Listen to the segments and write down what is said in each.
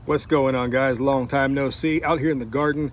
What's going on, guys? Long time no see. Out here in the garden,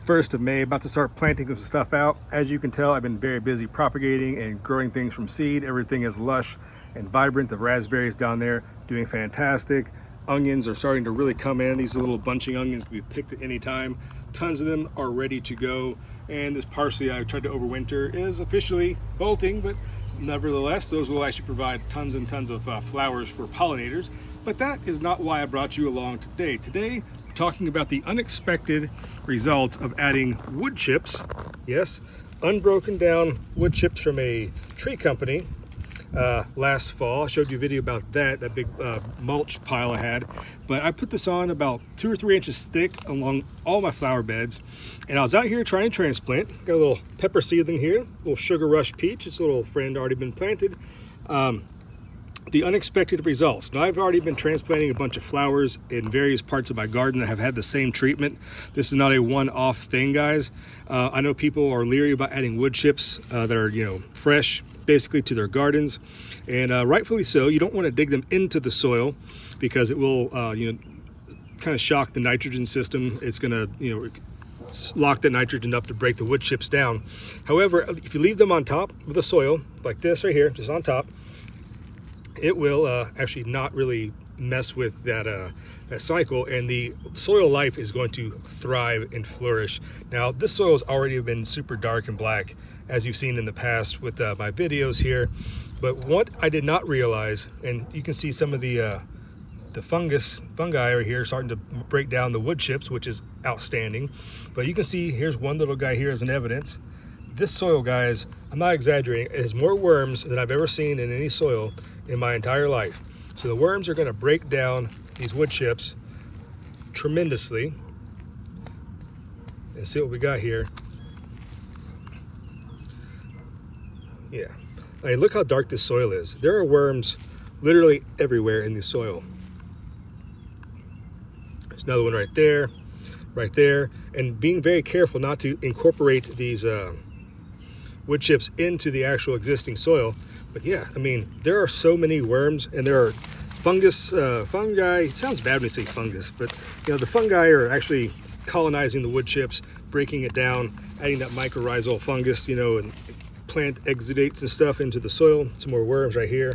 1st of May, about to start planting some stuff out. As you can tell, I've been very busy propagating and growing things from seed. Everything is lush and vibrant. The raspberries down there doing fantastic. Onions are starting to really come in. These are little bunching onions can be picked at any time. Tons of them are ready to go. And this parsley I tried to overwinter is officially bolting, but nevertheless, those will actually provide tons and tons of flowers for pollinators. But that is not why I brought you along today. Today, we're talking about the unexpected results of adding wood chips. Yes, unbroken down wood chips from a tree company last fall. I showed you a video about that big mulch pile I had. But I put this on about 2 or 3 inches thick along all my flower beds. And I was out here trying to transplant. Got a little pepper seedling here, a little sugar rush peach. It's a little friend already been planted. The unexpected results. Now, I've already been transplanting a bunch of flowers in various parts of my garden that have had the same treatment. This is not a one-off thing, guys. I know people are leery about adding wood chips that are, fresh, basically, to their gardens, and rightfully so. You don't want to dig them into the soil because it will, kind of shock the nitrogen system. It's going to, lock the nitrogen up to break the wood chips down. However, if you leave them on top of the soil, like this right here, just on top, it will actually not really mess with that cycle, and the soil life is going to thrive and flourish. Now, this soil has already been super dark and black, as you've seen in the past with my videos here. But what I did not realize, and you can see some of the fungi right here starting to break down the wood chips, which is outstanding. But you can see here's one little guy here as an evidence. This soil, guys, I'm not exaggerating, it has more worms than I've ever seen in any soil in my entire life. So the worms are going to break down these wood chips tremendously. And see what we got here. Yeah, I mean, look how dark this soil is. There are worms literally everywhere in the soil. There's another one right there, and being very careful not to incorporate these wood chips into the actual existing soil. But yeah, I mean, there are so many worms, and there are fungi. It sounds bad when you say fungus, but the fungi are actually colonizing the wood chips, breaking it down, adding that mycorrhizal fungus, and plant exudates and stuff into the soil. Some more worms right here.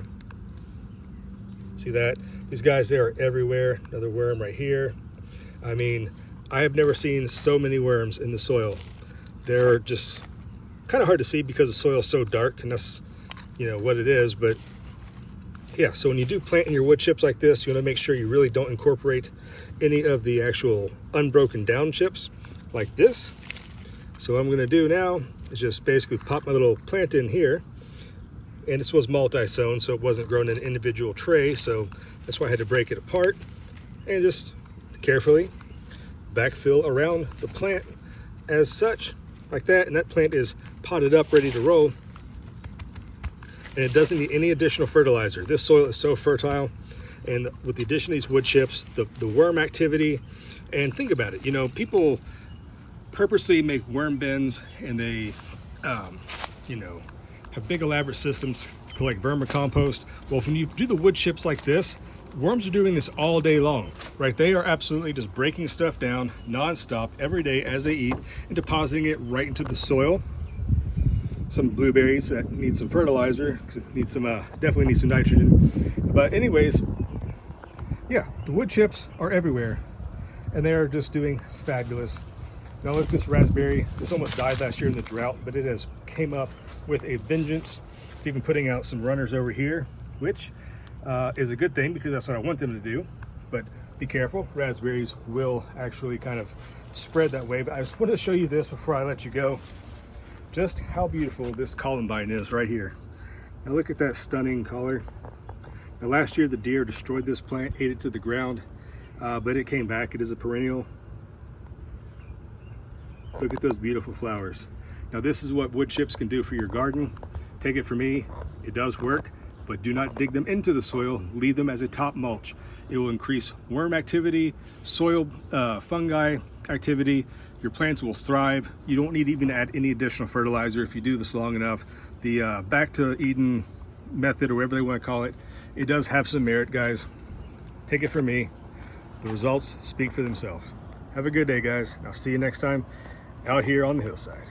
See that? These guys, they are everywhere. Another worm right here. I mean, I have never seen so many worms in the soil. They're just kind of hard to see because the soil is so dark, and that's what it is. But yeah, so when you do plant in your wood chips like this, you want to make sure you really don't incorporate any of the actual unbroken down chips like this. So what I'm going to do now is just basically pop my little plant in here, and this was multi-sown, so it wasn't grown in an individual tray, so that's why I had to break it apart and just carefully backfill around the plant as such, like that. And that plant is potted up, ready to roll, and it doesn't need any additional fertilizer. This soil is so fertile, and with the addition of these wood chips, the worm activity, and think about it, people purposely make worm bins, and they have big elaborate systems to collect vermicompost. Well, when you do the wood chips like this, worms are doing this all day long, right? They are absolutely just breaking stuff down nonstop every day as they eat and depositing it right into the soil. Some blueberries that need some fertilizer because it needs some, definitely needs some nitrogen. But anyways, yeah, the wood chips are everywhere, and they are just doing fabulous. Now look at this raspberry. This almost died last year in the drought, but it has came up with a vengeance. It's even putting out some runners over here, which is a good thing because that's what I want them to do. But be careful, raspberries will actually kind of spread that way. But I just wanted to show you this before I let you go, just how beautiful this columbine is right here. Now look at that stunning color. Now last year the deer destroyed this plant, ate it to the ground, but it came back. It is a perennial. Look at those beautiful flowers. Now this is what wood chips can do for your garden. Take it from me, it does work, but do not dig them into the soil. Leave them as a top mulch. It will increase worm activity, soil fungi activity. Your plants will thrive. You don't need even to add any additional fertilizer if you do this long enough. The back to Eden method, or whatever they want to call it, it does have some merit, guys. Take it from me. The results speak for themselves. Have a good day, guys. I'll see you next time out here on the hillside.